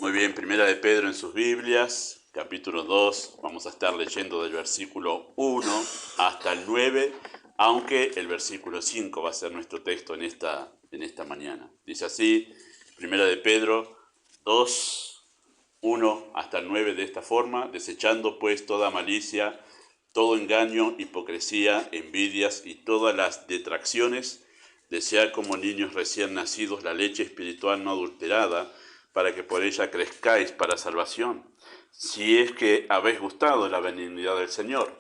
Muy bien, Primera de Pedro en sus Biblias, capítulo 2, vamos a estar leyendo del versículo 1 hasta el 9, aunque el versículo 5 va a ser nuestro texto en esta mañana. Dice así, Primera de Pedro 2, 1 hasta el 9 de esta forma: desechando pues toda malicia, todo engaño, hipocresía, envidias y todas las detracciones, desead como niños recién nacidos la leche espiritual no adulterada, para que por ella crezcáis para salvación, si es que habéis gustado la benignidad del Señor,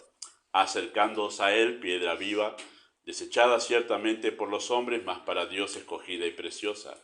acercándoos a Él, piedra viva, desechada ciertamente por los hombres, mas para Dios escogida y preciosa.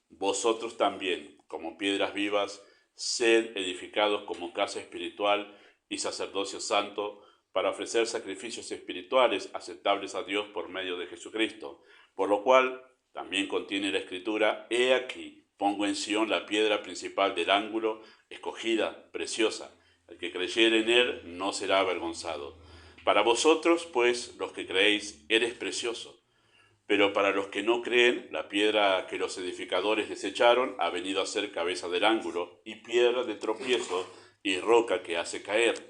Vosotros también, como piedras vivas, sed edificados como casa espiritual y sacerdocio santo, para ofrecer sacrificios espirituales aceptables a Dios por medio de Jesucristo, por lo cual también contiene la Escritura: he aquí, pongo en Sión la piedra principal del ángulo, escogida, preciosa. El que creyere en él no será avergonzado. Para vosotros, pues, los que creéis, eres precioso. Pero para los que no creen, la piedra que los edificadores desecharon ha venido a ser cabeza del ángulo, y piedra de tropiezo, y roca que hace caer,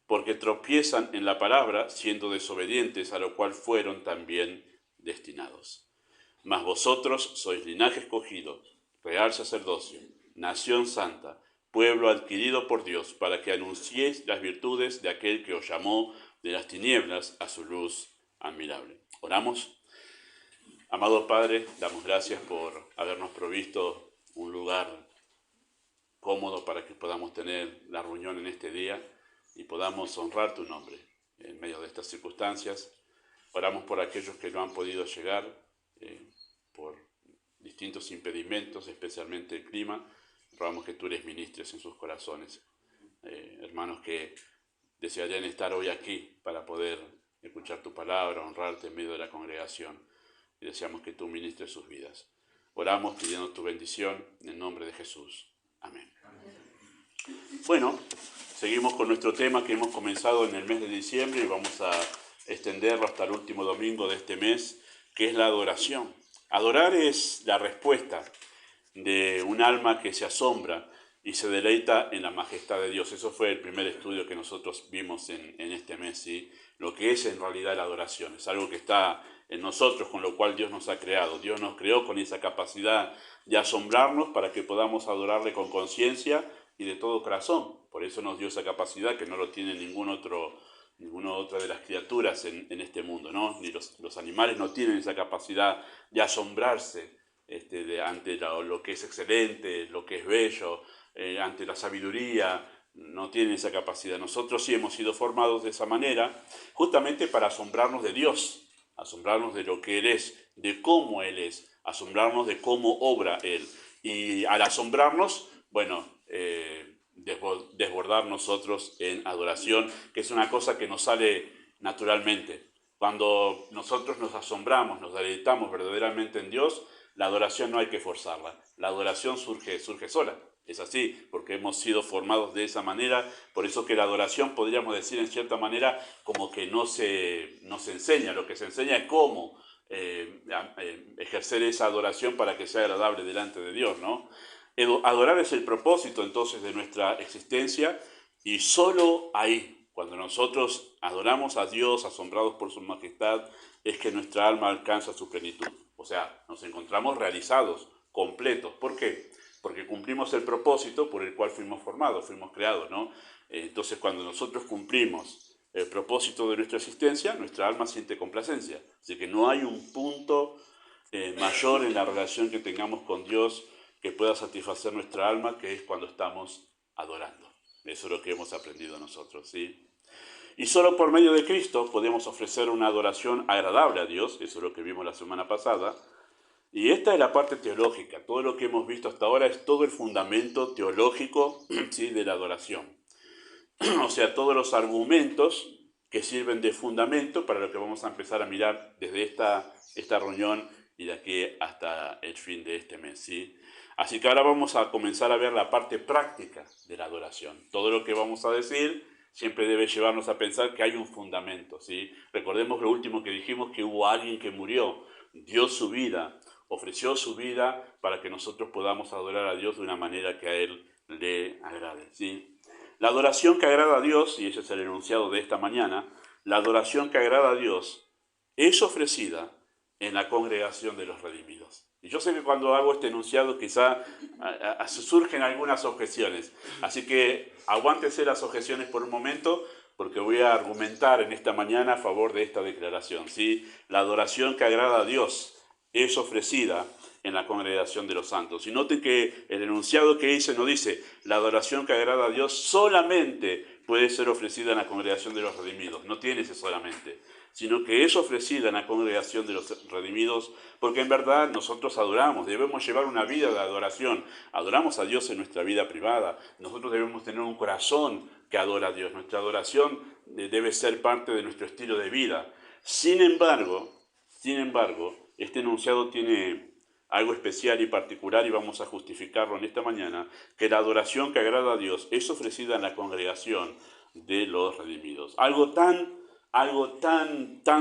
porque tropiezan en la palabra, siendo desobedientes, a lo cual fueron también destinados. Mas vosotros sois linaje escogido, real sacerdocio, nación santa, pueblo adquirido por Dios, para que anunciéis las virtudes de aquel que os llamó de las tinieblas a su luz admirable. Oramos. Amado Padre, damos gracias por habernos provisto un lugar cómodo para que podamos tener la reunión en este día y podamos honrar tu nombre en medio de estas circunstancias. Oramos por aquellos que no han podido llegar por distintos impedimentos, especialmente el clima. Rogamos que tú les ministres en sus corazones. Hermanos que desearían estar hoy aquí para poder escuchar tu palabra, honrarte en medio de la congregación. Y deseamos que tú ministres sus vidas. Oramos pidiendo tu bendición en el nombre de Jesús. Amén. Bueno, seguimos con nuestro tema que hemos comenzado en el mes de diciembre y vamos a extenderlo hasta el último domingo de este mes, que es la adoración. Adorar es la respuesta de un alma que se asombra y se deleita en la majestad de Dios. Eso fue el primer estudio que nosotros vimos en este mes, ¿sí? Lo que es en realidad la adoración. Es algo que está en nosotros, con lo cual Dios nos ha creado. Dios nos creó con esa capacidad de asombrarnos para que podamos adorarle con conciencia y de todo corazón. Por eso nos dio esa capacidad que no lo tiene ninguna otra de las criaturas en este mundo, ¿no? Ni los animales no tienen esa capacidad de asombrarse ante lo que es excelente, lo que es bello, ante la sabiduría. No tienen esa capacidad. Nosotros sí hemos sido formados de esa manera, justamente para asombrarnos de Dios, asombrarnos de lo que Él es, de cómo Él es, asombrarnos de cómo obra Él. Y al asombrarnos, bueno, desbordar nosotros en adoración, que es una cosa que nos sale naturalmente. Cuando nosotros nos asombramos, nos deleitamos verdaderamente en Dios, la adoración no hay que forzarla. La adoración surge sola. Es así, porque hemos sido formados de esa manera. Por eso que la adoración, podríamos decir en cierta manera, como que no se enseña. Lo que se enseña es cómo ejercer esa adoración para que sea agradable delante de Dios, ¿no? Adorar es el propósito entonces de nuestra existencia, y solo ahí, cuando nosotros adoramos a Dios, asombrados por su majestad, es que nuestra alma alcanza su plenitud. O sea, nos encontramos realizados, completos. ¿Por qué? Porque cumplimos el propósito por el cual fuimos formados, fuimos creados, ¿no? Entonces, cuando nosotros cumplimos el propósito de nuestra existencia, nuestra alma siente complacencia. Así que no hay un punto mayor en la relación que tengamos con Dios que pueda satisfacer nuestra alma, que es cuando estamos adorando. Eso es lo que hemos aprendido nosotros, ¿sí? Y solo por medio de Cristo podemos ofrecer una adoración agradable a Dios. Eso es lo que vimos la semana pasada. Y esta es la parte teológica. Todo lo que hemos visto hasta ahora es todo el fundamento teológico, ¿sí?, de la adoración. O sea, todos los argumentos que sirven de fundamento para lo que vamos a empezar a mirar desde esta reunión y de aquí hasta el fin de este mes, ¿sí? Así que ahora vamos a comenzar a ver la parte práctica de la adoración. Todo lo que vamos a decir siempre debe llevarnos a pensar que hay un fundamento, ¿sí? Recordemos lo último que dijimos, que hubo alguien que murió, dio su vida, ofreció su vida para que nosotros podamos adorar a Dios de una manera que a Él le agrade. ¿Sí? La adoración que agrada a Dios, y ese es el enunciado de esta mañana, la adoración que agrada a Dios es ofrecida en la congregación de los redimidos. Y yo sé que cuando hago este enunciado quizá surgen algunas objeciones, así que aguántese las objeciones por un momento, porque voy a argumentar en esta mañana a favor de esta declaración. ¿Sí? La adoración que agrada a Dios es ofrecida en la congregación de los santos. Y noten que el enunciado que hice no dice, la adoración que agrada a Dios solamente puede ser ofrecida en la congregación de los redimidos. No tiene ese solamente, sino que es ofrecida en la congregación de los redimidos, porque en verdad nosotros adoramos, debemos llevar una vida de adoración. Adoramos a Dios en nuestra vida privada. Nosotros debemos tener un corazón que adora a Dios. Nuestra adoración debe ser parte de nuestro estilo de vida. Sin embargo, este enunciado tiene algo especial y particular, y vamos a justificarlo en esta mañana, que la adoración que agrada a Dios es ofrecida en la congregación de los redimidos. Algo tan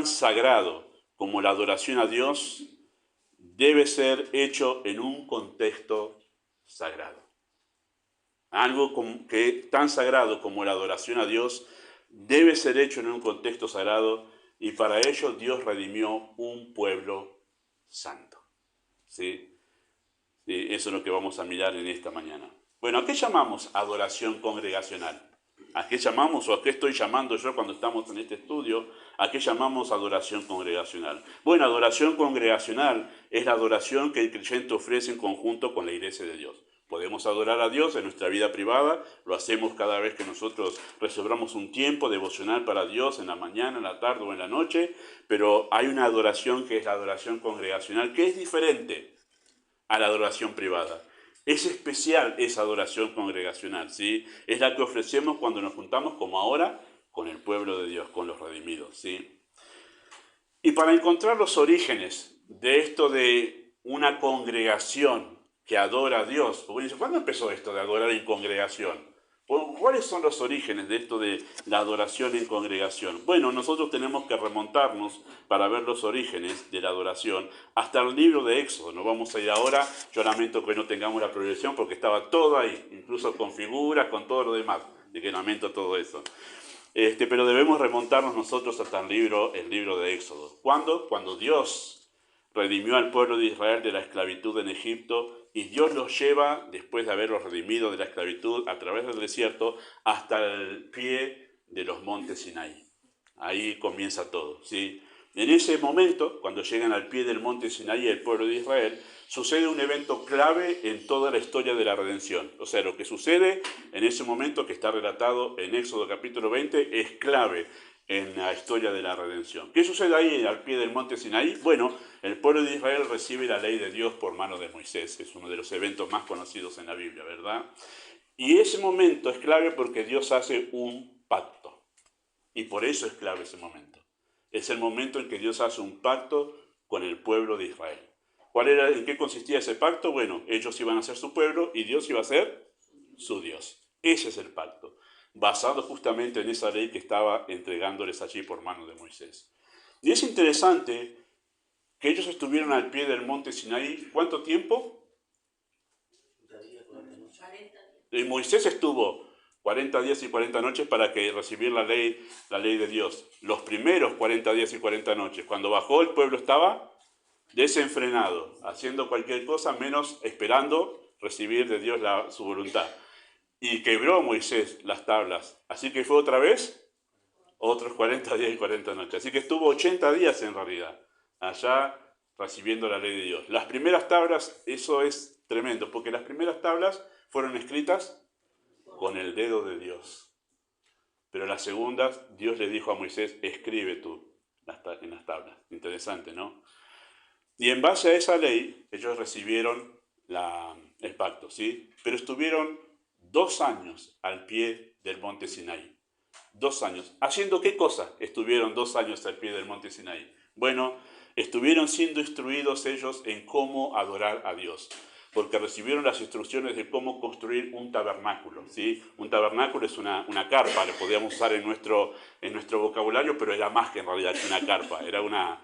sagrado como la adoración a Dios debe ser hecho en un contexto sagrado. Algo que tan sagrado como la adoración a Dios debe ser hecho en un contexto sagrado, y para ello Dios redimió un pueblo santo. ¿Sí? Sí, eso es lo que vamos a mirar en esta mañana. Bueno, ¿a qué llamamos adoración congregacional? ¿A qué llamamos, o a qué estoy llamando yo cuando estamos en este estudio? ¿A qué llamamos adoración congregacional? Bueno, adoración congregacional es la adoración que el creyente ofrece en conjunto con la iglesia de Dios. Podemos adorar a Dios en nuestra vida privada, lo hacemos cada vez que nosotros reservamos un tiempo devocional para Dios, en la mañana, en la tarde o en la noche, pero hay una adoración que es la adoración congregacional, que es diferente a la adoración privada. Es especial esa adoración congregacional, ¿sí? Es la que ofrecemos cuando nos juntamos, como ahora, con el pueblo de Dios, con los redimidos, ¿sí? Y para encontrar los orígenes de esto de una congregación que adora a Dios, porque dice, ¿cuándo empezó esto de adorar en congregación? ¿Cuáles son los orígenes de esto de la adoración en congregación? Bueno, nosotros tenemos que remontarnos para ver los orígenes de la adoración hasta el libro de Éxodo. No vamos a ir ahora, yo lamento que no tengamos la proyección porque estaba todo ahí, incluso con figuras, con todo lo demás, de que lamento todo eso. Pero debemos remontarnos nosotros hasta el libro de Éxodo. ¿Cuándo? Cuando Dios redimió al pueblo de Israel de la esclavitud en Egipto, y Dios los lleva, después de haberlos redimido de la esclavitud a través del desierto, hasta el pie de los montes Sinaí. Ahí comienza todo, ¿sí? En ese momento, cuando llegan al pie del monte Sinaí el pueblo de Israel, sucede un evento clave en toda la historia de la redención. O sea, lo que sucede en ese momento, que está relatado en Éxodo capítulo 20, es clave en la historia de la redención. ¿Qué sucede ahí al pie del monte Sinaí? Bueno, el pueblo de Israel recibe la ley de Dios por mano de Moisés. Es uno de los eventos más conocidos en la Biblia, ¿verdad? Y ese momento es clave porque Dios hace un pacto. Y por eso es clave ese momento. Es el momento en que Dios hace un pacto con el pueblo de Israel. ¿En qué consistía ese pacto? Bueno, ellos iban a ser su pueblo y Dios iba a ser su Dios. Ese es el pacto, basado justamente en esa ley que estaba entregándoles allí por mano de Moisés. Y es interesante que ellos estuvieron al pie del monte Sinaí, ¿cuánto tiempo? 40 días. Y Moisés estuvo 40 días y 40 noches para que recibir la ley de Dios. Los primeros 40 días y 40 noches, cuando bajó, el pueblo estaba desenfrenado, haciendo cualquier cosa menos esperando recibir de Dios su voluntad. Y quebró Moisés las tablas. Así que fue otra vez otros 40 días y 40 noches. Así que estuvo 80 días en realidad allá recibiendo la ley de Dios. Las primeras tablas, eso es tremendo, porque las primeras tablas fueron escritas con el dedo de Dios. Pero las segundas, Dios le dijo a Moisés, escribe tú en las tablas. Interesante, ¿no? Y en base a esa ley, ellos recibieron el pacto, ¿sí? Pero estuvieron 2 años al pie del monte Sinaí. 2 años. ¿Haciendo qué cosa estuvieron 2 años al pie del monte Sinaí? Bueno, estuvieron siendo instruidos ellos en cómo adorar a Dios, porque recibieron las instrucciones de cómo construir un tabernáculo, ¿sí? Un tabernáculo es una carpa, lo podíamos usar en nuestro vocabulario, pero era más que en realidad que una carpa, era una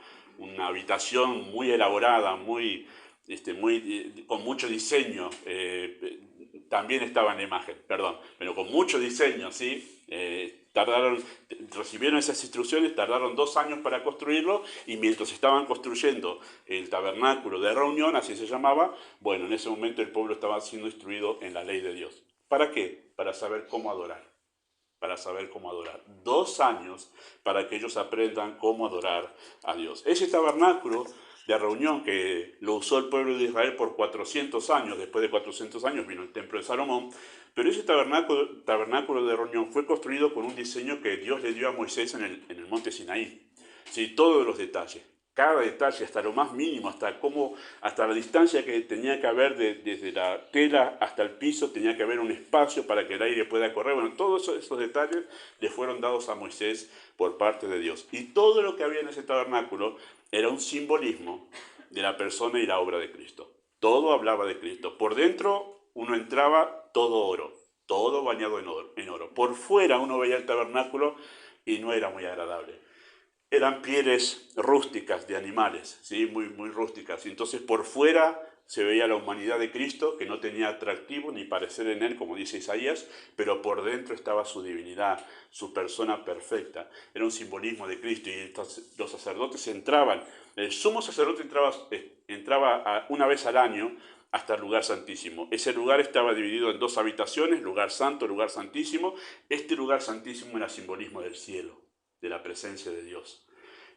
habitación muy elaborada, con mucho diseño, también estaba en la imagen, perdón, pero con mucho diseño, ¿sí? Recibieron esas instrucciones, tardaron 2 años para construirlo, y mientras estaban construyendo el tabernáculo de reunión, así se llamaba, bueno, en ese momento el pueblo estaba siendo instruido en la ley de Dios. ¿Para qué? Para saber cómo adorar. Para saber cómo adorar. 2 años para que ellos aprendan cómo adorar a Dios. Ese tabernáculo de reunión que lo usó el pueblo de Israel por 400 años, después de 400 años vino el templo de Salomón, pero ese tabernáculo de reunión fue construido con un diseño que Dios le dio a Moisés en el monte Sinaí. Sí, todos los detalles, cada detalle, hasta lo más mínimo, hasta la distancia que tenía que haber desde la tela hasta el piso, tenía que haber un espacio para que el aire pueda correr. Bueno, todos esos detalles le fueron dados a Moisés por parte de Dios. Y todo lo que había en ese tabernáculo era un simbolismo de la persona y la obra de Cristo. Todo hablaba de Cristo. Por dentro uno entraba todo oro, todo bañado en oro. Por fuera uno veía el tabernáculo y no era muy agradable. Eran pieles rústicas de animales, ¿sí? Muy, muy rústicas. Y entonces por fuera se veía la humanidad de Cristo, que no tenía atractivo ni parecer en él, como dice Isaías, pero por dentro estaba su divinidad, su persona perfecta. Era un simbolismo de Cristo, y los sacerdotes entraban. El sumo sacerdote entraba una vez al año hasta el lugar santísimo. Ese lugar estaba dividido en 2 habitaciones, lugar santo, lugar santísimo. Este lugar santísimo era simbolismo del cielo, de la presencia de Dios.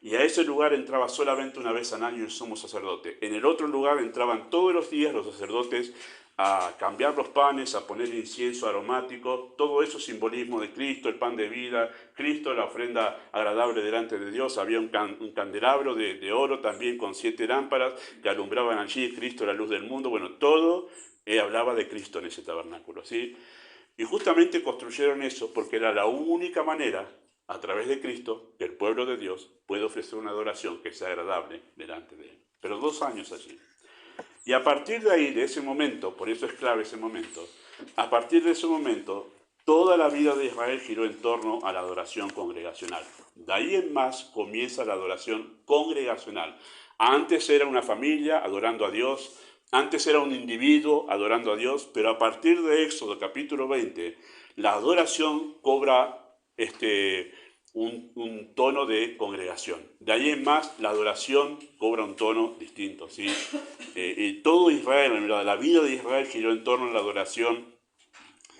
Y a ese lugar entraba solamente una vez al año el sumo sacerdote. En el otro lugar entraban todos los días los sacerdotes a cambiar los panes, a poner incienso aromático, todo eso simbolismo de Cristo, el pan de vida, Cristo, la ofrenda agradable delante de Dios. Había un candelabro de oro también con 7 lámparas que alumbraban allí, Cristo, la luz del mundo. Bueno, todo hablaba de Cristo en ese tabernáculo, ¿sí? Y justamente construyeron eso porque era la única manera, a través de Cristo, que el pueblo de Dios puede ofrecer una adoración que sea agradable delante de Él. Pero 2 años allí. Y a partir de ahí, de ese momento, por eso es clave ese momento, a partir de ese momento, toda la vida de Israel giró en torno a la adoración congregacional. De ahí en más comienza la adoración congregacional. Antes era una familia adorando a Dios, antes era un individuo adorando a Dios, pero a partir de Éxodo capítulo 20, la adoración cobra un tono de congregación. De ahí en más, la adoración cobra un tono distinto, ¿sí? Y todo Israel, la vida de Israel giró en torno a la adoración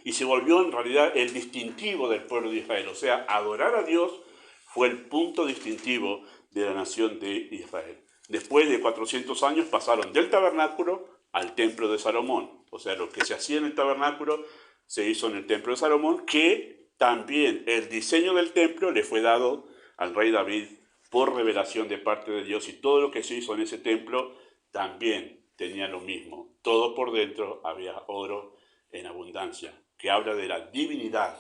y se volvió en realidad el distintivo del pueblo de Israel. O sea, adorar a Dios fue el punto distintivo de la nación de Israel. Después de 400 años pasaron del tabernáculo al templo de Salomón. O sea, lo que se hacía en el tabernáculo se hizo en el templo de Salomón, que también el diseño del templo le fue dado al rey David por revelación de parte de Dios, y todo lo que se hizo en ese templo también tenía lo mismo. Todo por dentro había oro en abundancia, que habla de la divinidad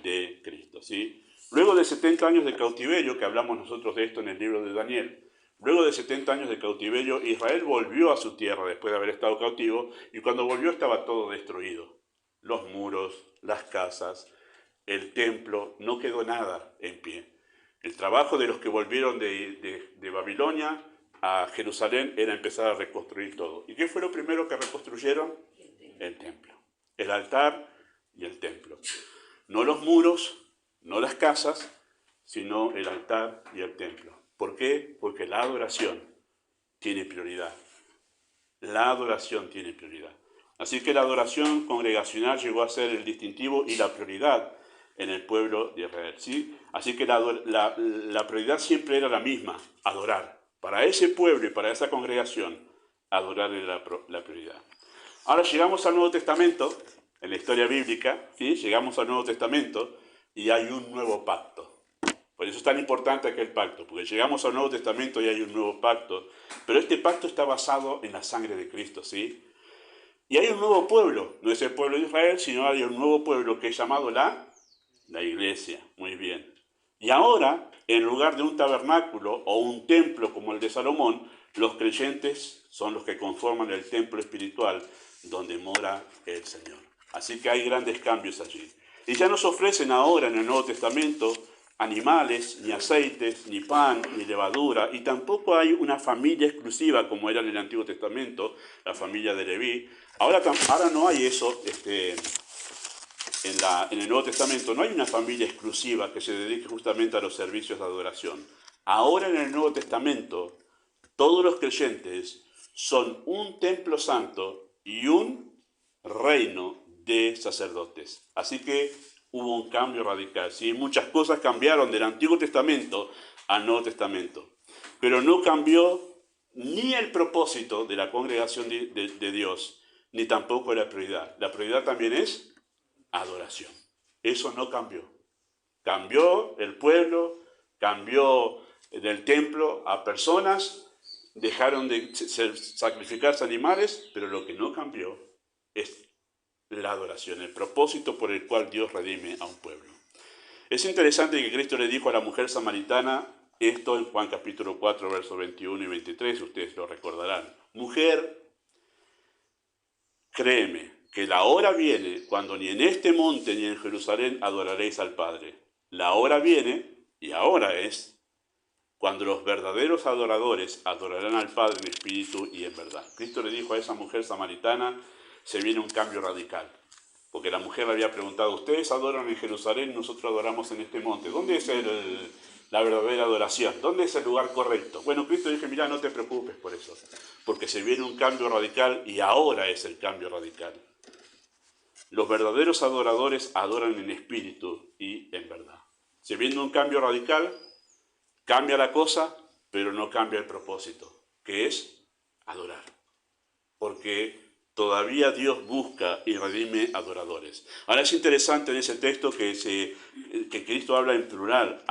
de Cristo, ¿sí? Luego de 70 años de cautiverio, que hablamos nosotros de esto en el libro de Daniel, luego de 70 años de cautiverio, Israel volvió a su tierra después de haber estado cautivo, y cuando volvió estaba todo destruido. Los muros, las casas, el templo, no quedó nada en pie. El trabajo de los que volvieron de Babilonia a Jerusalén era empezar a reconstruir todo. ¿Y qué fue lo primero que reconstruyeron? El templo. El altar y el templo. No los muros, no las casas, sino el altar y el templo. ¿Por qué? Porque la adoración tiene prioridad. La adoración tiene prioridad. Así que la adoración congregacional llegó a ser el distintivo y la prioridad en el pueblo de Israel, ¿sí? Así que la prioridad siempre era la misma, adorar. Para ese pueblo y para esa congregación, adorar era la prioridad. Ahora llegamos al Nuevo Testamento, en la historia bíblica, ¿sí? Llegamos al Nuevo Testamento y hay un nuevo pacto. Por eso es tan importante aquel pacto, porque llegamos al Nuevo Testamento y hay un nuevo pacto, pero este pacto está basado en la sangre de Cristo, ¿sí? Y hay un nuevo pueblo, no es el pueblo de Israel, sino hay un nuevo pueblo que es llamado la iglesia. Muy bien. Y ahora, en lugar de un tabernáculo o un templo como el de Salomón, los creyentes son los que conforman el templo espiritual donde mora el Señor. Así que hay grandes cambios allí. Y ya nos ofrecen ahora en el Nuevo Testamento animales, ni aceites, ni pan, ni levadura, y tampoco hay una familia exclusiva como era en el Antiguo Testamento, la familia de Leví. Ahora no hay eso en el Nuevo Testamento, no hay una familia exclusiva que se dedique justamente a los servicios de adoración. Ahora en el Nuevo Testamento, todos los creyentes son un templo santo y un reino de sacerdotes. Así que hubo un cambio radical. ¿Sí? Muchas cosas cambiaron del Antiguo Testamento al Nuevo Testamento. Pero no cambió ni el propósito de la congregación de Dios, ni tampoco la prioridad. La prioridad también es adoración. Eso no cambió. Cambió el pueblo, cambió del templo a personas, dejaron de sacrificarse animales, pero lo que no cambió es la adoración, el propósito por el cual Dios redime a un pueblo. Es interesante que Cristo le dijo a la mujer samaritana esto en Juan capítulo 4, versos 21 y 23, ustedes lo recordarán. Mujer, créeme que la hora viene cuando ni en este monte ni en Jerusalén adoraréis al Padre. La hora viene, y ahora es, cuando los verdaderos adoradores adorarán al Padre en espíritu y en verdad. Cristo le dijo a esa mujer samaritana, se viene un cambio radical. Porque la mujer le había preguntado, ustedes adoran en Jerusalén, nosotros adoramos en este monte. ¿Dónde es la verdadera adoración? ¿Dónde es el lugar correcto? Bueno, Cristo dijo, mira, no te preocupes por eso. Porque se viene un cambio radical y ahora es el cambio radical. Los verdaderos adoradores adoran en espíritu y en verdad. Se viene un cambio radical, cambia la cosa, pero no cambia el propósito, que es adorar. Porque todavía Dios busca y redime adoradores. Ahora es interesante en ese texto que Cristo habla en plural,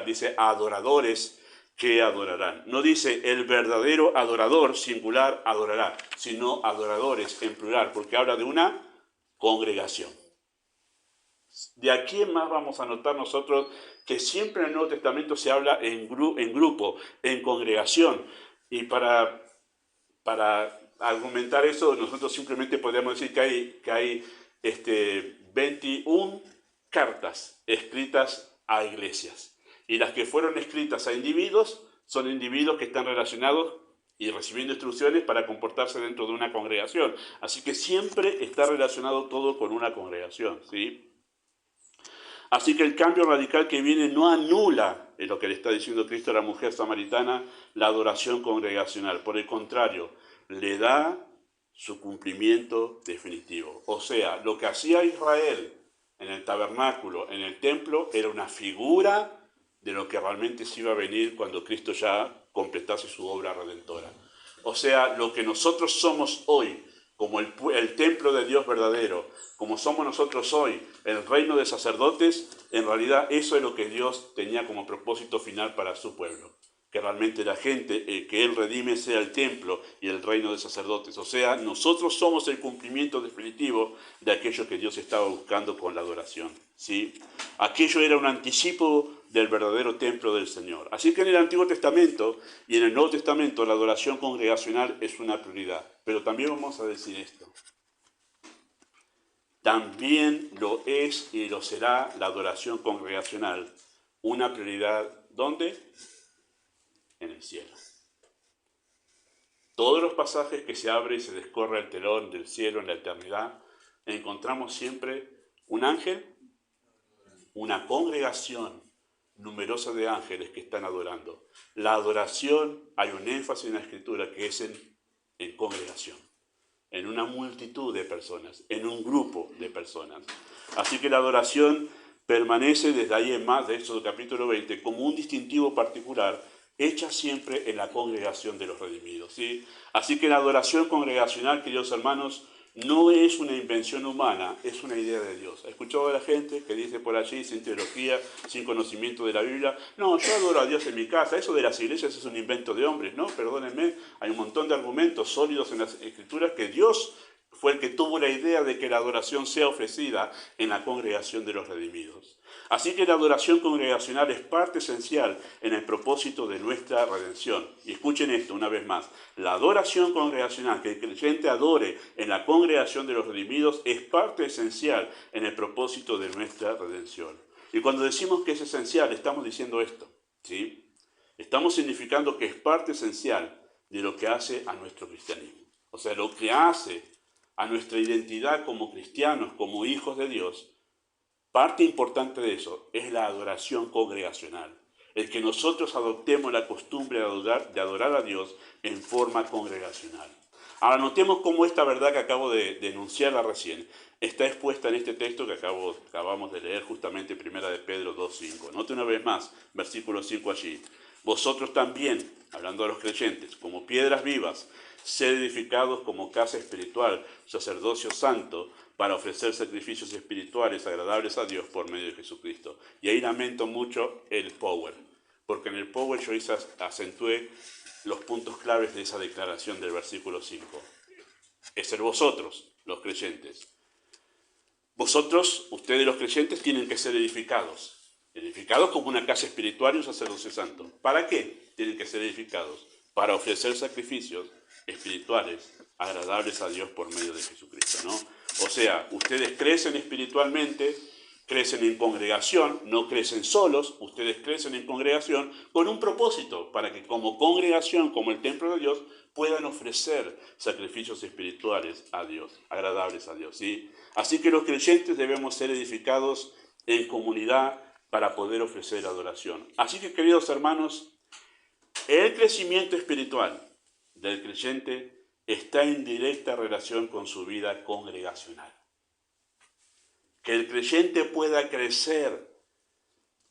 dice adoradores que adorarán. No dice el verdadero adorador, singular, adorará, sino adoradores en plural, porque habla de una congregación. De aquí en más vamos a notar nosotros que siempre en el Nuevo Testamento se habla en grupo, en congregación. Y para argumentar eso, nosotros simplemente podríamos decir que hay 21 cartas escritas a iglesias. Y las que fueron escritas a individuos son individuos que están relacionados y recibiendo instrucciones para comportarse dentro de una congregación. Así que siempre está relacionado todo con una congregación, ¿sí? Así que el cambio radical que viene no anula, en lo que le está diciendo Cristo a la mujer samaritana, la adoración congregacional. Por el contrario, le da su cumplimiento definitivo. O sea, lo que hacía Israel en el tabernáculo, en el templo, era una figura de lo que realmente se iba a venir cuando Cristo ya completase su obra redentora. O sea, lo que nosotros somos hoy, como el templo de Dios verdadero, como somos nosotros hoy, el reino de sacerdotes, en realidad eso es lo que Dios tenía como propósito final para su pueblo. Que realmente la gente que Él redime sea el templo y el reino de sacerdotes. O sea, nosotros somos el cumplimiento definitivo de aquello que Dios estaba buscando con la adoración, ¿sí? Aquello era un anticipo del verdadero templo del Señor. Así que en el Antiguo Testamento y en el Nuevo Testamento la adoración congregacional es una prioridad. Pero también vamos a decir esto. También lo es y lo será la adoración congregacional. Una prioridad, ¿dónde? En el cielo. Todos los pasajes que se abre y se descorre el telón del cielo en la eternidad, encontramos siempre un ángel, una congregación numerosa de ángeles que están adorando. La adoración, hay un énfasis en la Escritura que es en congregación, en una multitud de personas, en un grupo de personas. Así que la adoración permanece desde ahí en más de Éxodo capítulo 20 como un distintivo particular hecha siempre en la congregación de los redimidos, ¿sí? Así que la adoración congregacional, queridos hermanos, no es una invención humana, es una idea de Dios. ¿Ha escuchado a la gente que dice por allí, sin teología, sin conocimiento de la Biblia? No, yo adoro a Dios en mi casa, eso de las iglesias es un invento de hombres. No, perdónenme, hay un montón de argumentos sólidos en las Escrituras que Dios fue el que tuvo la idea de que la adoración sea ofrecida en la congregación de los redimidos. Así que la adoración congregacional es parte esencial en el propósito de nuestra redención. Y escuchen esto una vez más. La adoración congregacional, que el creyente adore en la congregación de los redimidos, es parte esencial en el propósito de nuestra redención. Y cuando decimos que es esencial, estamos diciendo esto, ¿sí? Estamos significando que es parte esencial de lo que hace a nuestro cristianismo. O sea, lo que hace a nuestra identidad como cristianos, como hijos de Dios, parte importante de eso es la adoración congregacional. El que nosotros adoptemos la costumbre de adorar a Dios en forma congregacional. Ahora notemos cómo esta verdad que acabo de enunciarla recién está expuesta en este texto que acabamos de leer justamente, 1 de Pedro 2:5. Note una vez más, versículo 5 allí. Vosotros también, hablando de los creyentes, como piedras vivas, sed edificados como casa espiritual, sacerdocio santo, para ofrecer sacrificios espirituales agradables a Dios por medio de Jesucristo. Y ahí lamento mucho el power, porque en el power yo acentué los puntos claves de esa declaración del versículo 5. Es ser vosotros, los creyentes. Vosotros, ustedes los creyentes, tienen que ser edificados. Edificados como una casa espiritual y un sacerdocio santo. ¿Para qué tienen que ser edificados? Para ofrecer sacrificios espirituales agradables a Dios por medio de Jesucristo, ¿no? O sea, ustedes crecen espiritualmente, crecen en congregación, no crecen solos, ustedes crecen en congregación con un propósito, para que como congregación, como el templo de Dios, puedan ofrecer sacrificios espirituales a Dios, agradables a Dios, ¿sí? Así que los creyentes debemos ser edificados en comunidad para poder ofrecer adoración. Así que, queridos hermanos, el crecimiento espiritual del creyente está en directa relación con su vida congregacional. Que el creyente pueda crecer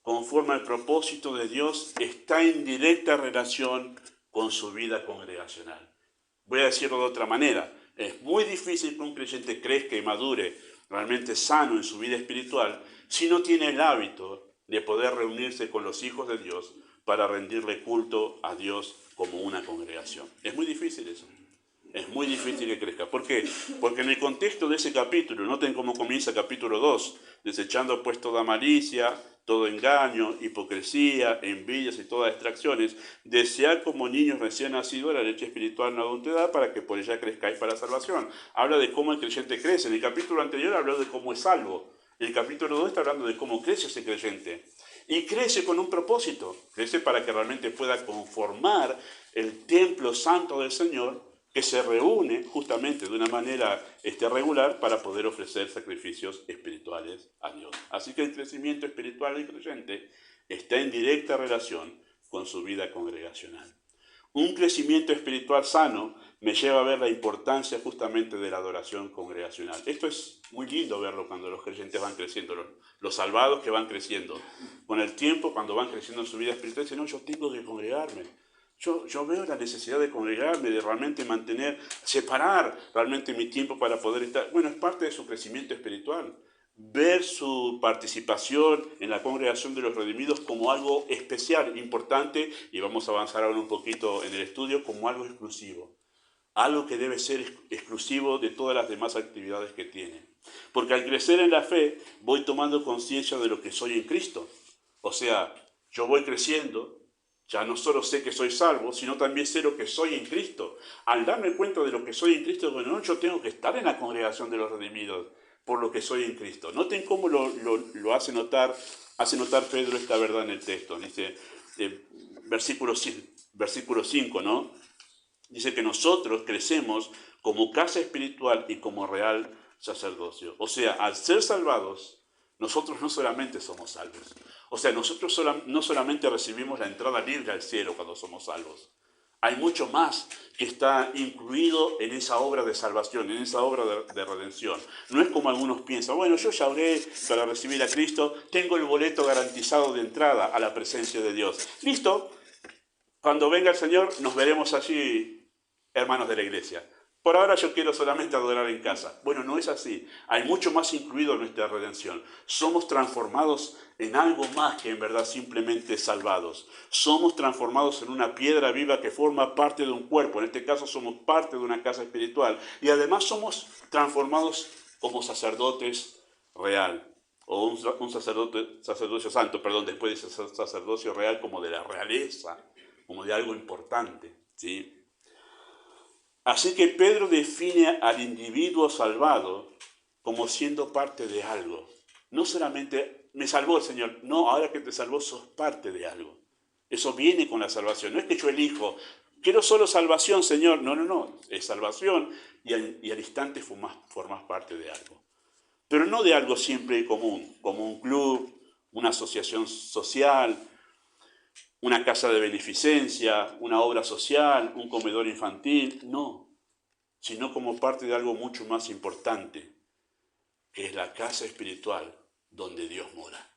conforme al propósito de Dios está en directa relación con su vida congregacional. Voy a decirlo de otra manera. Es muy difícil que un creyente crezca y madure realmente sano en su vida espiritual si no tiene el hábito de poder reunirse con los hijos de Dios para rendirle culto a Dios como una congregación. Es muy difícil eso. Es muy difícil que crezca. ¿Por qué? Porque en el contexto de ese capítulo, noten cómo comienza el capítulo 2, desechando pues toda malicia, todo engaño, hipocresía, envidias y todas distracciones, desead como niños recién nacidos la leche espiritual no adulterada para que por ella crezcáis para salvación. Habla de cómo el creyente crece. En el capítulo anterior habló de cómo es salvo. El capítulo 2 está hablando de cómo crece ese creyente. Y crece con un propósito. Crece para que realmente pueda conformar el templo santo del Señor, que se reúne justamente de una manera regular para poder ofrecer sacrificios espirituales a Dios. Así que el crecimiento espiritual del creyente está en directa relación con su vida congregacional. Un crecimiento espiritual sano me lleva a ver la importancia justamente de la adoración congregacional. Esto es muy lindo verlo cuando los creyentes van creciendo, los salvados que van creciendo. Con el tiempo, cuando van creciendo en su vida espiritual, dicen, no, yo tengo que congregarme. Yo veo la necesidad de congregarme, de realmente separar realmente mi tiempo para poder estar. Bueno, es parte de su crecimiento espiritual. Ver su participación en la congregación de los redimidos como algo especial, importante, y vamos a avanzar ahora un poquito en el estudio, como algo exclusivo. Algo que debe ser exclusivo de todas las demás actividades que tiene. Porque al crecer en la fe, voy tomando conciencia de lo que soy en Cristo. O sea, yo voy creciendo. Ya no solo sé que soy salvo, sino también sé lo que soy en Cristo. Al darme cuenta de lo que soy en Cristo, bueno, yo tengo que estar en la congregación de los redimidos por lo que soy en Cristo. Noten cómo lo hace notar Pedro esta verdad en el texto. Dice, versículo 5, ¿no? Dice que nosotros crecemos como casa espiritual y como real sacerdocio. O sea, al ser salvados, nosotros no solamente somos salvos. O sea, nosotros no solamente recibimos la entrada libre al cielo cuando somos salvos. Hay mucho más que está incluido en esa obra de salvación, en esa obra de redención. No es como algunos piensan, bueno, yo ya oré para recibir a Cristo, tengo el boleto garantizado de entrada a la presencia de Dios. Listo, cuando venga el Señor nos veremos allí, hermanos de la iglesia. Por ahora yo quiero solamente adorar en casa. Bueno, no es así. Hay mucho más incluido en nuestra redención. Somos transformados en algo más que en verdad simplemente salvados. Somos transformados en una piedra viva que forma parte de un cuerpo. En este caso somos parte de una casa espiritual. Y además somos transformados como sacerdotes real. O un sacerdocio santo, después dice sacerdocio real como de la realeza, como de algo importante, ¿sí? Así que Pedro define al individuo salvado como siendo parte de algo. No solamente me salvó el Señor. No, ahora que te salvó sos parte de algo. Eso viene con la salvación. No es que yo elijo, quiero solo salvación, Señor. No, no, no. Es salvación y al instante formás parte de algo. Pero no de algo siempre común, como un club, una asociación social, una casa de beneficencia, una obra social, un comedor infantil. No, sino como parte de algo mucho más importante, que es la casa espiritual donde Dios mora.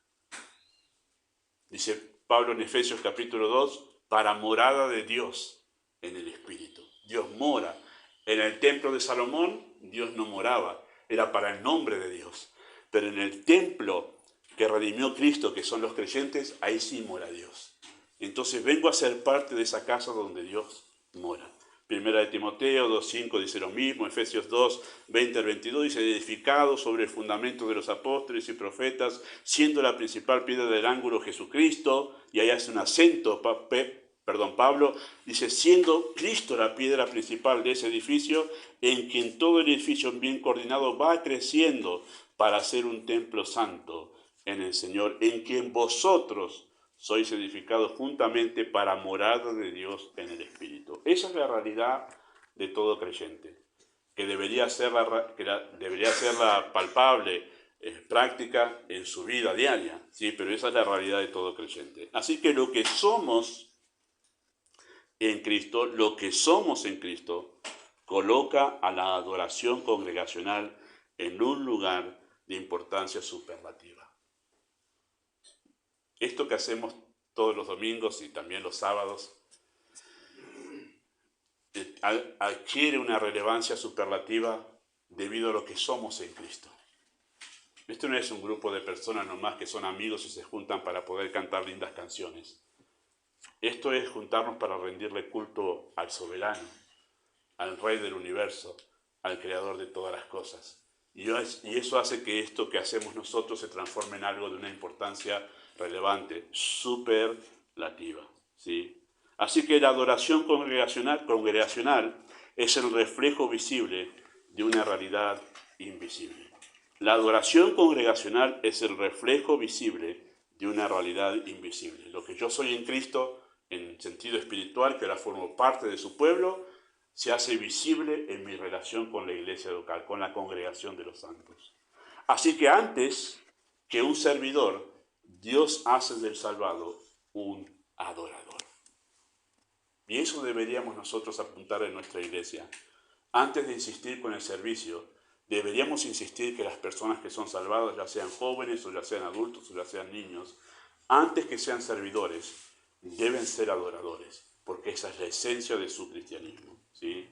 Dice Pablo en Efesios capítulo 2, para morada de Dios en el Espíritu. Dios mora. En el templo de Salomón, Dios no moraba, era para el nombre de Dios. Pero en el templo que redimió Cristo, que son los creyentes, ahí sí mora Dios. Entonces vengo a ser parte de esa casa donde Dios mora. Primera de Timoteo 2.5 dice lo mismo, Efesios 2.20 al 22 dice, edificado sobre el fundamento de los apóstoles y profetas, siendo la principal piedra del ángulo Jesucristo, y ahí hace un acento, Pablo, dice, siendo Cristo la piedra principal de ese edificio, en quien todo el edificio bien coordinado va creciendo para ser un templo santo en el Señor, en quien vosotros sois edificados juntamente para morada de Dios en el Espíritu. Esa es la realidad de todo creyente, que debería ser la palpable, práctica en su vida diaria, ¿sí? Pero esa es la realidad de todo creyente. Así que lo que somos en Cristo, coloca a la adoración congregacional en un lugar de importancia superlativa. Esto que hacemos todos los domingos y también los sábados adquiere una relevancia superlativa debido a lo que somos en Cristo. Esto no es un grupo de personas nomás que son amigos y se juntan para poder cantar lindas canciones. Esto es juntarnos para rendirle culto al soberano, al Rey del universo, al Creador de todas las cosas. Y eso hace que esto que hacemos nosotros se transforme en algo de una importancia relevante, superlativa, ¿sí? Así que la adoración congregacional es el reflejo visible de una realidad invisible. La adoración congregacional es el reflejo visible de una realidad invisible. Lo que yo soy en Cristo, en sentido espiritual, que ahora formo parte de su pueblo, se hace visible en mi relación con la iglesia local, con la congregación de los santos. Así que antes que un servidor, Dios hace del salvado un adorador. Y eso deberíamos nosotros apuntar en nuestra iglesia. Antes de insistir con el servicio, deberíamos insistir que las personas que son salvadas, ya sean jóvenes o ya sean adultos o ya sean niños, antes que sean servidores, deben ser adoradores, porque esa es la esencia de su cristianismo, ¿sí?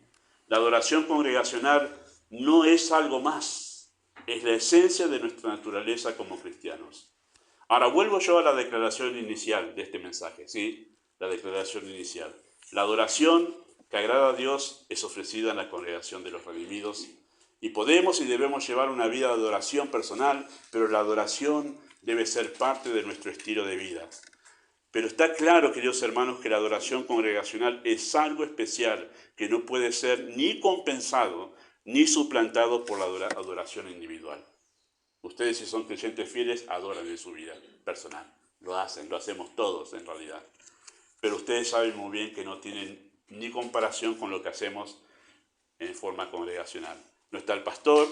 La adoración congregacional no es algo más, es la esencia de nuestra naturaleza como cristianos. Ahora vuelvo yo a la declaración inicial de este mensaje, ¿sí? La declaración inicial. La adoración que agrada a Dios es ofrecida en la congregación de los redimidos y podemos y debemos llevar una vida de adoración personal, pero la adoración debe ser parte de nuestro estilo de vida. Pero está claro, queridos hermanos, que la adoración congregacional es algo especial que no puede ser ni compensado ni suplantado por la adoración individual. Ustedes, si son creyentes fieles, adoran en su vida personal. Lo hacemos todos en realidad. Pero ustedes saben muy bien que no tienen ni comparación con lo que hacemos en forma congregacional. No está el pastor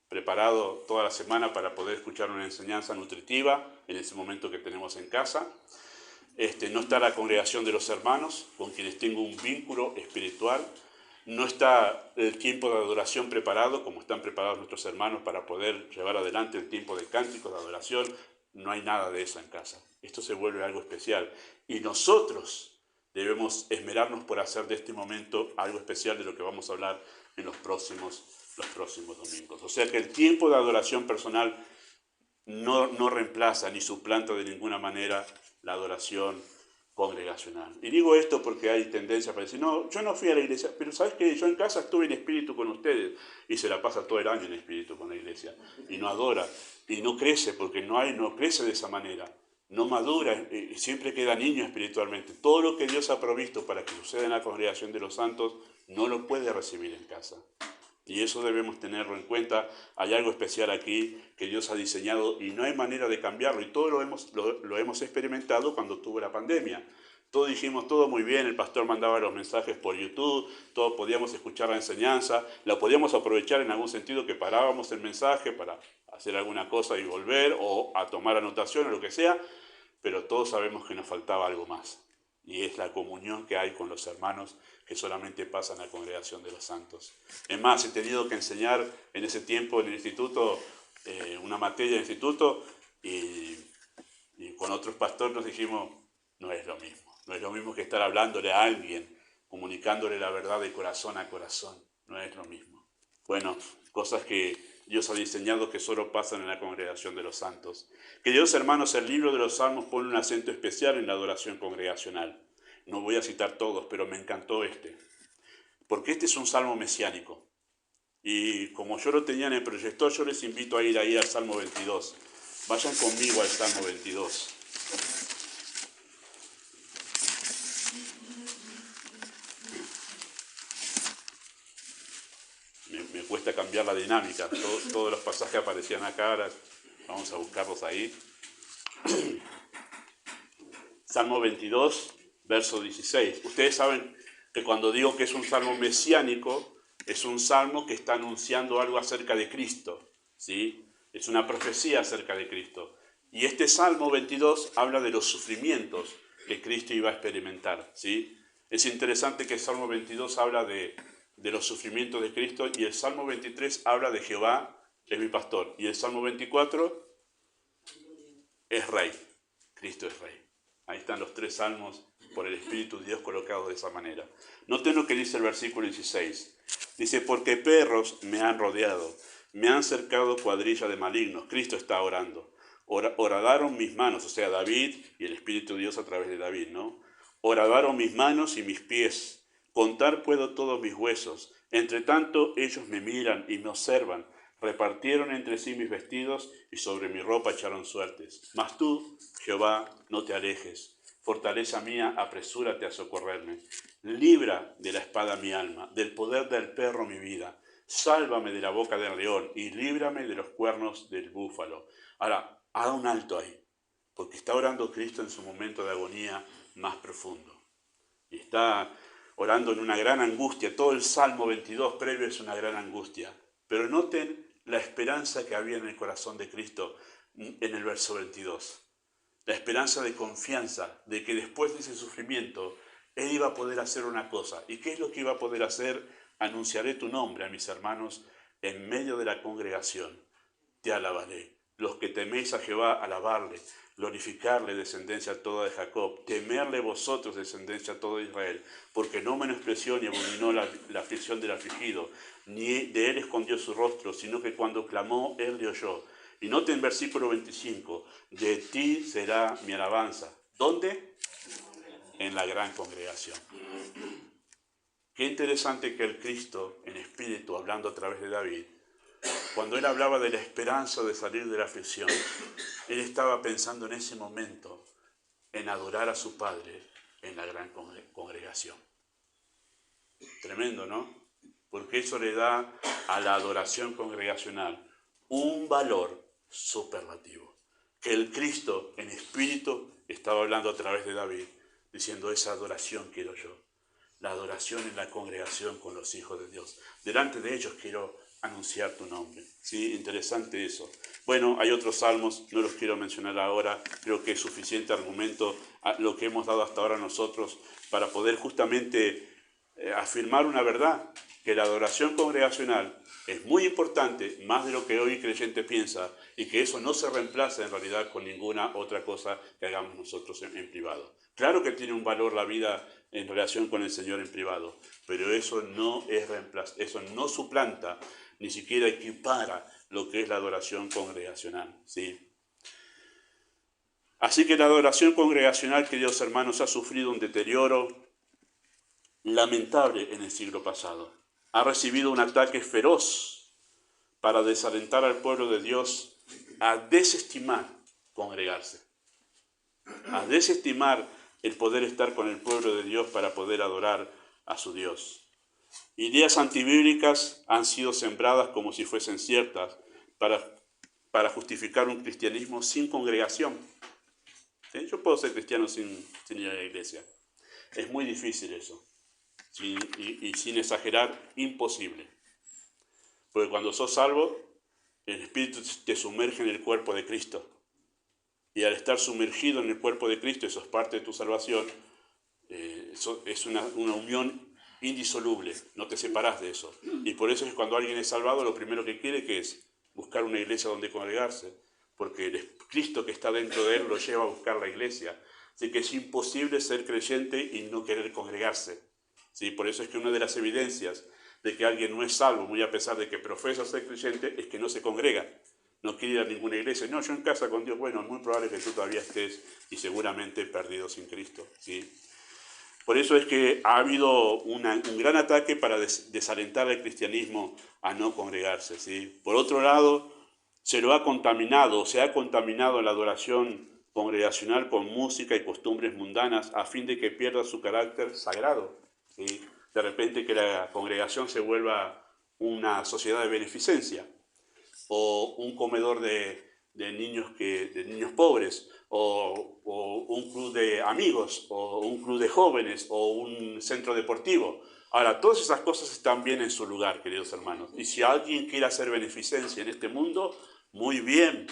preparado toda la semana para poder escuchar una enseñanza nutritiva en ese momento que tenemos en casa. No está la congregación de los hermanos, con quienes tengo un vínculo espiritual. No está el tiempo de adoración preparado, como están preparados nuestros hermanos para poder llevar adelante el tiempo de cánticos, de adoración. No hay nada de eso en casa. Esto se vuelve algo especial. Y nosotros debemos esmerarnos por hacer de este momento algo especial de lo que vamos a hablar en los próximos domingos. O sea que el tiempo de adoración personal no reemplaza ni suplanta de ninguna manera la adoración congregacional. Y digo esto porque hay tendencia para decir, no, yo no fui a la iglesia, pero ¿sabes qué? Yo en casa estuve en espíritu con ustedes, y se la pasa todo el año en espíritu con la iglesia, y no adora, y no crece, porque no crece de esa manera, no madura, siempre queda niño espiritualmente. Todo lo que Dios ha provisto para que suceda en la congregación de los santos, no lo puede recibir en casa. Y eso debemos tenerlo en cuenta. Hay algo especial aquí que Dios ha diseñado y no hay manera de cambiarlo. Y todo lo hemos experimentado cuando tuvo la pandemia. Todos dijimos, todo muy bien, el pastor mandaba los mensajes por YouTube, todos podíamos escuchar la enseñanza, la podíamos aprovechar en algún sentido que parábamos el mensaje para hacer alguna cosa y volver o a tomar anotación o lo que sea, pero todos sabemos que nos faltaba algo más. Y es la comunión que hay con los hermanos que solamente pasa en la congregación de los santos. Es más, he tenido que enseñar en ese tiempo en el instituto, una materia en el instituto, y con otros pastores nos dijimos, no es lo mismo. No es lo mismo que estar hablándole a alguien, comunicándole la verdad de corazón a corazón. No es lo mismo. Bueno, cosas que Dios ha diseñado que solo pasan en la congregación de los santos. Queridos hermanos, el libro de los Salmos pone un acento especial en la adoración congregacional. No voy a citar todos, pero me encantó este. Porque este es un salmo mesiánico. Y como yo lo tenía en el proyector, yo les invito a ir ahí al Salmo 22. Vayan conmigo al Salmo 22. Me cuesta cambiar la dinámica. Todos los pasajes aparecían acá, ahora vamos a buscarlos ahí. Salmo 22, verso 16. Ustedes saben que cuando digo que es un salmo mesiánico, es un salmo que está anunciando algo acerca de Cristo, ¿sí? Es una profecía acerca de Cristo. Y este Salmo 22 habla de los sufrimientos que Cristo iba a experimentar, ¿sí? Es interesante que el Salmo 22 habla de los sufrimientos de Cristo y el Salmo 23 habla de Jehová es mi pastor. Y el Salmo 24 es rey, Cristo es rey. Ahí están los tres salmos por el Espíritu de Dios colocados de esa manera. Noten lo que dice el versículo 16. Dice, porque perros me han rodeado, me han cercado cuadrilla de malignos. Cristo está orando. Horadaron mis manos, o sea, David y el Espíritu de Dios a través de David, ¿no? Horadaron mis manos y mis pies. Contar puedo todos mis huesos. Entre tanto, ellos me miran y me observan. Repartieron entre sí mis vestidos y sobre mi ropa echaron suertes. Mas tú, Jehová, no te alejes. Fortaleza mía, apresúrate a socorrerme. Libra de la espada mi alma, del poder del perro mi vida. Sálvame de la boca del león y líbrame de los cuernos del búfalo. Ahora, haga un alto ahí, porque está orando Cristo en su momento de agonía más profundo. Y está orando en una gran angustia. Todo el Salmo 22 previo es una gran angustia. Pero noten la esperanza que había en el corazón de Cristo en el verso 22. La esperanza de confianza de que después de ese sufrimiento, Él iba a poder hacer una cosa. ¿Y qué es lo que iba a poder hacer? Anunciaré tu nombre a mis hermanos en medio de la congregación. Te alabaré. Los que teméis a Jehová, alabarle. Glorificarle, descendencia toda de Jacob. Temerle vosotros, descendencia toda de Israel. Porque no menospreció ni abominó la aflicción del afligido, ni de él escondió su rostro, sino que cuando clamó, él le oyó. Y noten versículo 25, de ti será mi alabanza. ¿Dónde? En la gran congregación. Qué interesante que el Cristo, en espíritu, hablando a través de David, cuando él hablaba de la esperanza de salir de la aflicción, él estaba pensando en ese momento en adorar a su Padre en la gran congregación. Tremendo, ¿no? Porque eso le da a la adoración congregacional un valor superlativo. Que el Cristo en espíritu estaba hablando a través de David, diciendo, esa adoración quiero yo. La adoración en la congregación con los hijos de Dios. Delante de ellos quiero anunciar tu nombre. ¿Sí? Interesante eso. Bueno, hay otros salmos, no los quiero mencionar ahora, creo que es suficiente argumento a lo que hemos dado hasta ahora nosotros para poder justamente afirmar una verdad, que la adoración congregacional es muy importante, más de lo que hoy creyente piensa, y que eso no se reemplaza en realidad con ninguna otra cosa que hagamos nosotros en privado. Claro que tiene un valor la vida en relación con el Señor en privado, pero eso no es eso no suplanta, ni siquiera equipara lo que es la adoración congregacional, ¿sí? Así que la adoración congregacional, queridos hermanos, ha sufrido un deterioro lamentable en el siglo pasado. Ha recibido un ataque feroz para desalentar al pueblo de Dios a desestimar congregarse, a desestimar el poder estar con el pueblo de Dios para poder adorar a su Dios. Ideas antibíblicas han sido sembradas como si fuesen ciertas para justificar un cristianismo sin congregación. ¿Sí? Yo puedo ser cristiano sin ir a la iglesia. Es muy difícil eso. Y sin exagerar, imposible. Porque cuando sos salvo, el Espíritu te sumerge en el cuerpo de Cristo. Y al estar sumergido en el cuerpo de Cristo, eso es parte de tu salvación, eso es una unión indisoluble, no te separás de eso. Y por eso es que cuando alguien es salvado, lo primero que quiere que es buscar una iglesia donde congregarse, porque el Cristo que está dentro de él lo lleva a buscar la iglesia. Así que es imposible ser creyente y no querer congregarse. ¿Sí? Por eso es que una de las evidencias de que alguien no es salvo, muy a pesar de que profesa ser creyente, es que no se congrega. No quiere ir a ninguna iglesia. No, yo en casa con Dios. Bueno, es muy probable que tú todavía estés y seguramente perdido sin Cristo. ¿Sí? Por eso es que ha habido un gran ataque para desalentar al cristianismo a no congregarse. ¿Sí? Por otro lado, se ha contaminado la adoración congregacional con música y costumbres mundanas a fin de que pierda su carácter sagrado. ¿Sí? De repente que la congregación se vuelva una sociedad de beneficencia, o un comedor de niños pobres, o un club de amigos, o un club de jóvenes, o un centro deportivo. Ahora, todas esas cosas están bien en su lugar, queridos hermanos. Y si alguien quiere hacer beneficencia en este mundo, muy bien,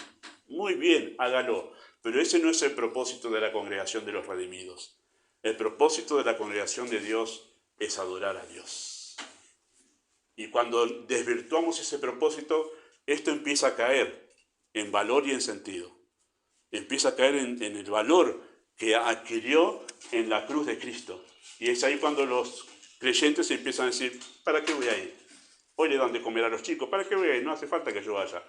hágalo. Pero ese no es el propósito de la congregación de los redimidos. El propósito de la congregación de Dios es adorar a Dios. Y cuando desvirtuamos ese propósito, esto empieza a caer en valor y en sentido. Empieza a caer en el valor que adquirió en la cruz de Cristo. Y es ahí cuando los creyentes empiezan a decir, ¿para qué voy a ir? Hoy le dan de comer a los chicos, ¿para qué voy a ir? No hace falta que yo vaya.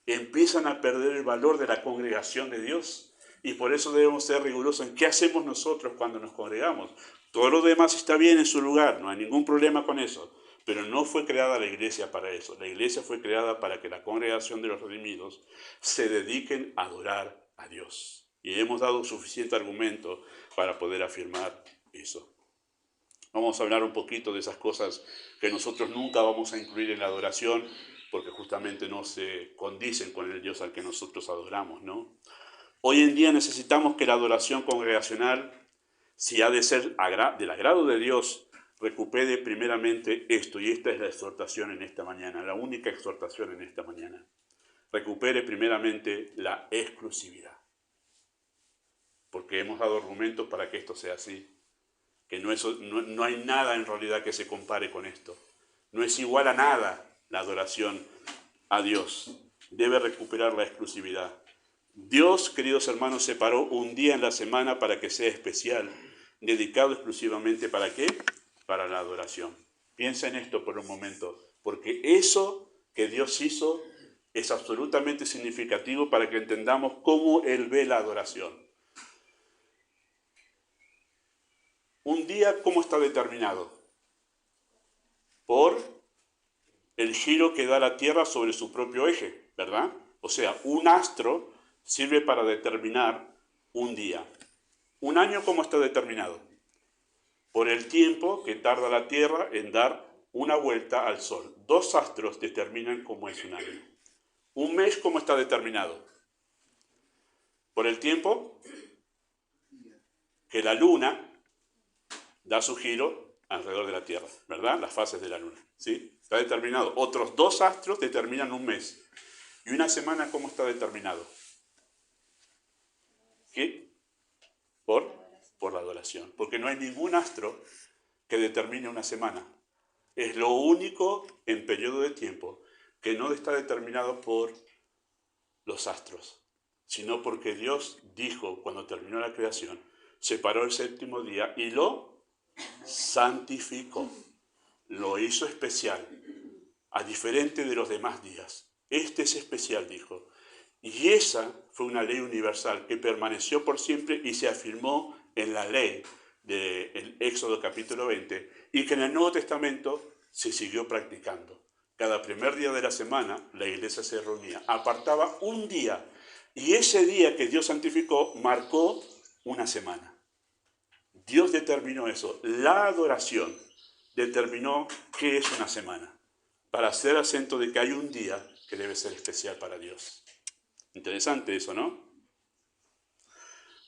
Empiezan a perder el valor de la congregación de Dios. Y por eso debemos ser rigurosos en qué hacemos nosotros cuando nos congregamos. Todo lo demás está bien en su lugar, no hay ningún problema con eso. Pero no fue creada la iglesia para eso. La iglesia fue creada para que la congregación de los redimidos se dediquen a adorar a Dios. Y hemos dado suficiente argumento para poder afirmar eso. Vamos a hablar un poquito de esas cosas que nosotros nunca vamos a incluir en la adoración, porque justamente no se condicen con el Dios al que nosotros adoramos, ¿no? Hoy en día necesitamos que la adoración congregacional, si ha de ser del agrado de Dios, recupere primeramente esto, y esta es la exhortación en esta mañana, la única exhortación en esta mañana. Recupere primeramente la exclusividad. Porque hemos dado argumentos para que esto sea así. Que no hay nada en realidad que se compare con esto. No es igual a nada la adoración a Dios. Debe recuperar la exclusividad. Dios, queridos hermanos, separó un día en la semana para que sea especial, dedicado exclusivamente ¿para qué? Para la adoración. Piensa en esto por un momento, porque eso que Dios hizo es absolutamente significativo para que entendamos cómo Él ve la adoración. Un día, ¿cómo está determinado? Por el giro que da la Tierra sobre su propio eje, ¿verdad? O sea, un astro sirve para determinar un día. Un año, ¿cómo está determinado? Por el tiempo que tarda la Tierra en dar una vuelta al Sol. Dos astros determinan cómo es un año. Un mes, ¿cómo está determinado? Por el tiempo que la Luna da su giro alrededor de la Tierra, ¿verdad? Las fases de la Luna, ¿sí? Está determinado. Otros dos astros determinan un mes. ¿Y una semana cómo está determinado? ¿Qué? Por la adoración. Porque no hay ningún astro que determine una semana. Es lo único en periodo de tiempo que no está determinado por los astros, sino porque Dios dijo cuando terminó la creación, separó el séptimo día y lo santificó. Lo hizo especial, a diferente de los demás días. Este es especial, dijo. Y esa fue una ley universal que permaneció por siempre y se afirmó en la ley del Éxodo capítulo 20 y que en el Nuevo Testamento se siguió practicando. Cada primer día de la semana la iglesia se reunía, apartaba un día y ese día que Dios santificó marcó una semana. Dios determinó eso. La adoración determinó qué es una semana, para hacer acento de que hay un día que debe ser especial para Dios. Interesante eso, ¿no?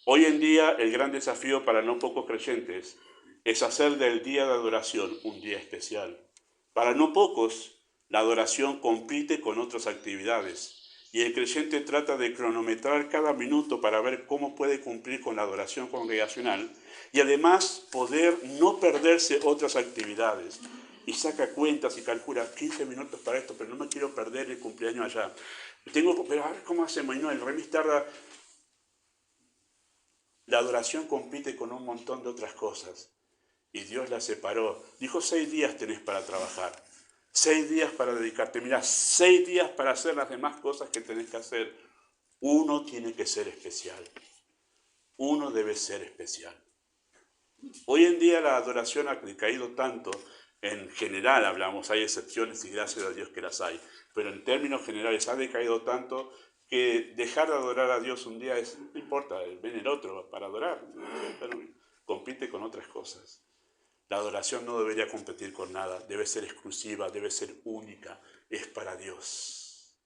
Hoy en día el gran desafío para no pocos creyentes es hacer del día de adoración un día especial. Para no pocos, la adoración compite con otras actividades y el creyente trata de cronometrar cada minuto para ver cómo puede cumplir con la adoración congregacional y además poder no perderse otras actividades. Y saca cuentas y calcula 15 minutos para esto, pero no me quiero perder el cumpleaños allá. Pero a ver cómo hacemos. Y no, el remis tarda. La adoración compite con un montón de otras cosas. Y Dios la separó. Dijo, 6 días tenés para trabajar. 6 días para dedicarte. Mirá, 6 días para hacer las demás cosas que tenés que hacer. Uno tiene que ser especial. Uno debe ser especial. Hoy en día la adoración ha decaído tanto, en general hablamos, hay excepciones y gracias a Dios que las hay, pero en términos generales ha decaído tanto que dejar de adorar a Dios un día no importa, ven el otro para adorar, pero compite con otras cosas. La adoración no debería competir con nada, debe ser exclusiva, debe ser única, es para Dios.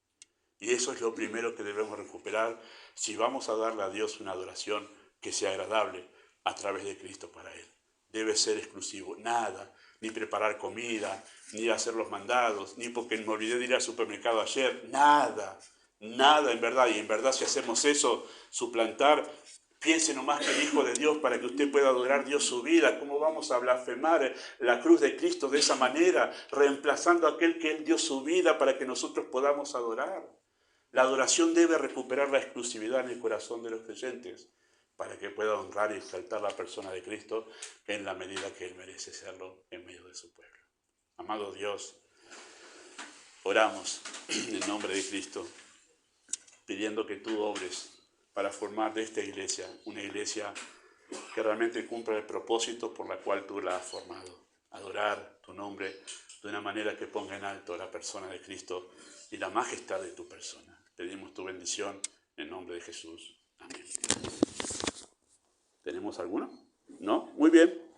Y eso es lo primero que debemos recuperar si vamos a darle a Dios una adoración que sea agradable a través de Cristo para Él. Debe ser exclusivo, nada, ni preparar comida, ni hacer los mandados, ni porque me olvidé de ir al supermercado ayer, nada, en verdad. Y en verdad si hacemos eso, suplantar, piense nomás que el Hijo de Dios para que usted pueda adorar a Dios su vida. ¿Cómo vamos a blasfemar la cruz de Cristo de esa manera, reemplazando a aquel que Él dio su vida para que nosotros podamos adorar? La adoración debe recuperar la exclusividad en el corazón de los creyentes para que pueda honrar y exaltar la persona de Cristo en la medida que Él merece serlo en medio de su pueblo. Amado Dios, oramos en el nombre de Cristo, pidiendo que tú obres para formar de esta iglesia una iglesia que realmente cumpla el propósito por la cual tú la has formado. Adorar tu nombre de una manera que ponga en alto la persona de Cristo y la majestad de tu persona. Pedimos tu bendición en nombre de Jesús. Amén. ¿Tenemos alguno? ¿No? Muy bien.